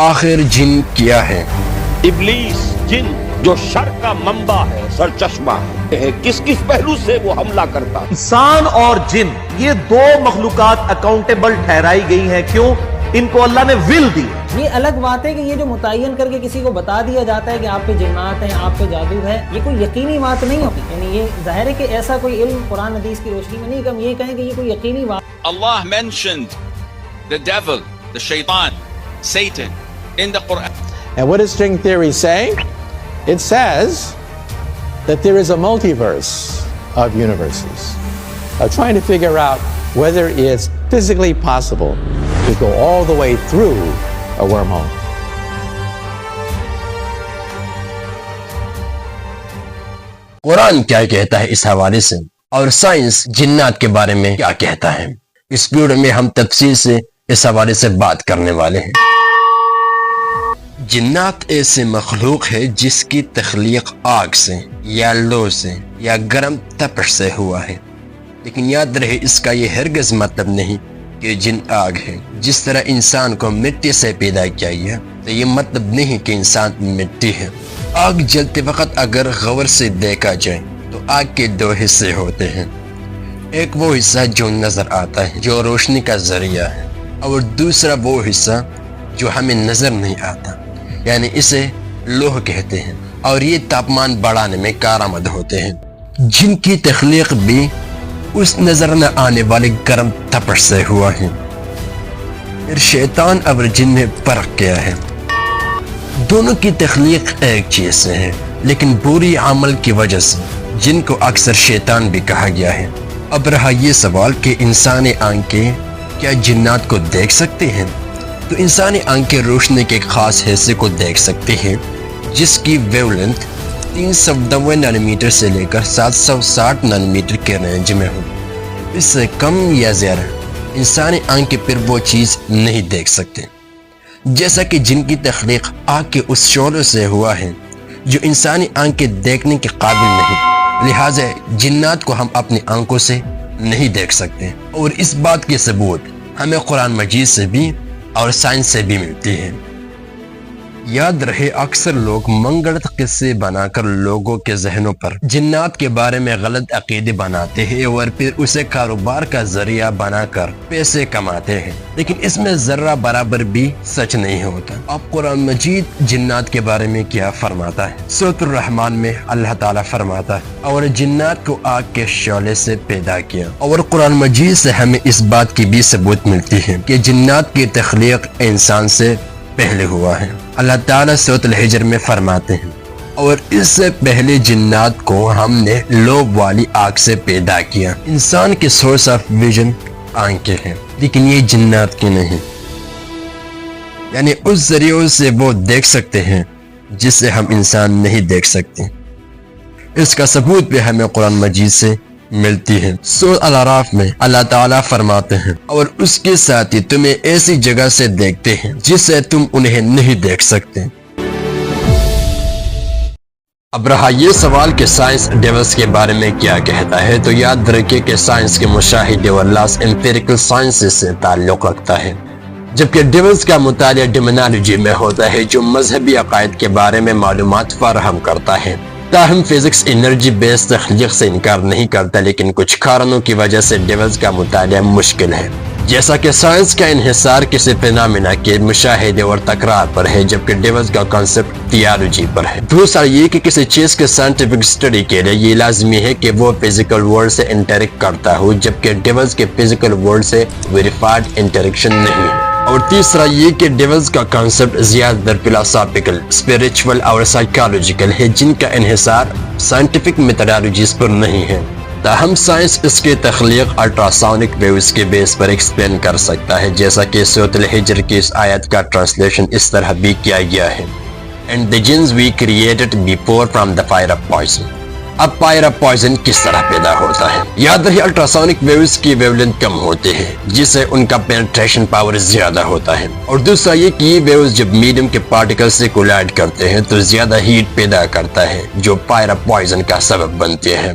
آخر جن کیا ہے؟ ابلیس جن جو شر کا منبع ہے، سرچشمہ ہے، کس کس پہلو سے وہ حملہ کرتا ہے؟ انسان اور جن یہ دو مخلوقات اکاؤنٹیبل ٹھہرائی گئی ہیں. کیوں؟ ان کو اللہ نے ول دی. یہ الگ بات ہے کہ یہ جو متعین کر کے کسی کو بتا دیا جاتا ہے کہ آپ پہ جنات ہیں، آپ پہ جادو ہے، یہ کوئی یقینی بات نہیں ہوتی. یعنی یہ ظاہر ہے کہ ایسا کوئی علم قرآن حدیث کی روشنی میں نہیں کہ ہم یہ کہیں کہ یہ کوئی یقینی بات. Allah mentioned the devil, the shaitan, Satan in the Quran. And what does string theory say? It says that there is a multiverse of universes. Trying to figure out whether it's physically possible to go all the way through a wormhole. قرآن کیا کہتا ہے اس حوالے سے، اور science جنات کے بارے میں کیا کہتا ہے؟ اس ویڈیو میں ہم تفصیل سے اس حوالے سے بات کرنے والے ہیں. جنات ایسے مخلوق ہے جس کی تخلیق آگ سے یا لو سے یا گرم تپش سے ہوا ہے، لیکن یاد رہے اس کا یہ ہرگز مطلب نہیں کہ جن آگ ہے. جس طرح انسان کو مٹی سے پیدا کیا گیا تو یہ مطلب نہیں کہ انسان مٹی ہے. آگ جلتے وقت اگر غور سے دیکھا جائے تو آگ کے دو حصے ہوتے ہیں. ایک وہ حصہ جو نظر آتا ہے، جو روشنی کا ذریعہ ہے، اور دوسرا وہ حصہ جو ہمیں نظر نہیں آتا، یعنی اسے لوح کہتے ہیں، اور یہ تاپمان بڑھانے میں کارآمد ہوتے ہیں. جن کی تخلیق بھی اس نظر نہ آنے والے گرم تپش سے ہوا ہے. پھر شیطان اور جن میں فرق کیا ہے؟ دونوں کی تخلیق ایک چیز سے ہے، لیکن بری عمل کی وجہ سے جن کو اکثر شیطان بھی کہا گیا ہے. اب رہا یہ سوال کہ انسانی آنکھیں کیا جنات کو دیکھ سکتے ہیں؟ تو انسانی آنکھیں روشنی کے ایک خاص حصے کو دیکھ سکتے ہیں جس کی ویو لینتھ 390 نینی میٹر سے لے کر 760 نینی میٹر کے رینج میں ہو. اس سے کم یا زیادہ انسانی آنکھیں پھر وہ چیز نہیں دیکھ سکتے. جیسا کہ جن کی تخلیق آگ کے اس شعلے سے ہوا ہے جو انسانی آنکھیں دیکھنے کے قابل نہیں، لہٰذا جنات کو ہم اپنی آنکھوں سے نہیں دیکھ سکتے. اور اس بات کے ثبوت ہمیں قرآن مجید سے بھی اور سائنس سے بھی ملتی ہے. یاد رہے اکثر لوگ منگڑت قصے بنا کر لوگوں کے ذہنوں پر جنات کے بارے میں غلط عقیدے بناتے ہیں اور پھر اسے کاروبار کا ذریعہ بنا کر پیسے کماتے ہیں، لیکن اس میں ذرہ برابر بھی سچ نہیں ہوتا. اب قرآن مجید جنات کے بارے میں کیا فرماتا ہے؟ سورۃ الرحمن میں اللہ تعالیٰ فرماتا ہے اور جنات کو آگ کے شعلے سے پیدا کیا. اور قرآن مجید سے ہمیں اس بات کی بھی ثبوت ملتی ہے کہ جنات کی تخلیق انسان سے پہلے ہوا ہے. اللہ تعالیٰ سورۃ الحجر میں فرماتے ہیں اور اس سے پہلے جنات کو ہم نے لوب والی آگ سے پیدا کیا. انسان کے سورس آف ویژن آنکھیں ہیں، لیکن یہ جنات کی نہیں، یعنی اس ذریعے سے وہ دیکھ سکتے ہیں جس سے ہم انسان نہیں دیکھ سکتے. اس کا ثبوت بھی ہمیں قرآن مجید سے ملتی ہے. سورۃ الاعراف میں اللہ تعالیٰ فرماتے ہیں اور اس کے ساتھی تمہیں ایسی جگہ سے دیکھتے ہیں جس سے تم انہیں نہیں دیکھ سکتے. اب رہا یہ سوال کہ سائنس ڈیولس کے بارے میں کیا کہتا ہے، تو یاد رکھے کہ سائنس کے مشاہدے اور لاس امپیریکل سائنس سے تعلق رکھتا ہے، جبکہ ڈیولس کا مطالعہ ڈیمونالوجی میں ہوتا ہے جو مذہبی عقائد کے بارے میں معلومات فراہم کرتا ہے. تاہم فزکس انرجی بیس تخلیق سے انکار نہیں کرتا، لیکن کچھ کارنوں کی وجہ سے ڈیولز کا مطالعہ مشکل ہے. جیسا کہ سائنس کا انحصار کسی فینامنا کے مشاہدے اور تکرار پر ہے، جبکہ ڈیولز کا کانسیپٹ تھیالوجی پر ہے. دوسرا یہ کہ کسی چیز کے سائنٹیفک اسٹڈی کے لیے یہ لازمی ہے کہ وہ فزیکل ورلڈ سے انٹریکٹ کرتا ہو، جبکہ ڈیولز کے فزیکل ورلڈ سے ویریفائڈ انٹریکشن نہیں ہے. اور تیسرا یہ کہ ڈیولز کا کانسیپٹ زیادہ تر فلسافیکل، اسپریچول اور سائیکالوجیکل ہے، جن کا انحصار سائنٹیفک میتھڈالوجیز پر نہیں ہے. تاہم سائنس اس کے تخلیق الٹراسونک ویوز کے بیس پر ایکسپلین کر سکتا ہے، جیسا کہ سورۃ الحجر کی اس آیت کا ٹرانسلیشن اس طرح بھی کیا گیا ہے: "And the jinns we created before from the fire of poison." اب فائر آف پوائزن کس طرح پیدا ہوتا ہے؟ یاد رہے الٹراسونک ویوز کی ویو لینتھ کم ہوتی ہے، جس سے ان کا پینٹریشن پاور زیادہ ہوتا ہے. اور دوسرا یہ کہ یہ ویوز جب میڈیم کے پارٹیکل سے کولائڈ کرتے ہیں تو زیادہ ہیٹ پیدا کرتا ہے، جو فائر آف پوائزن کا سبب بنتے ہیں.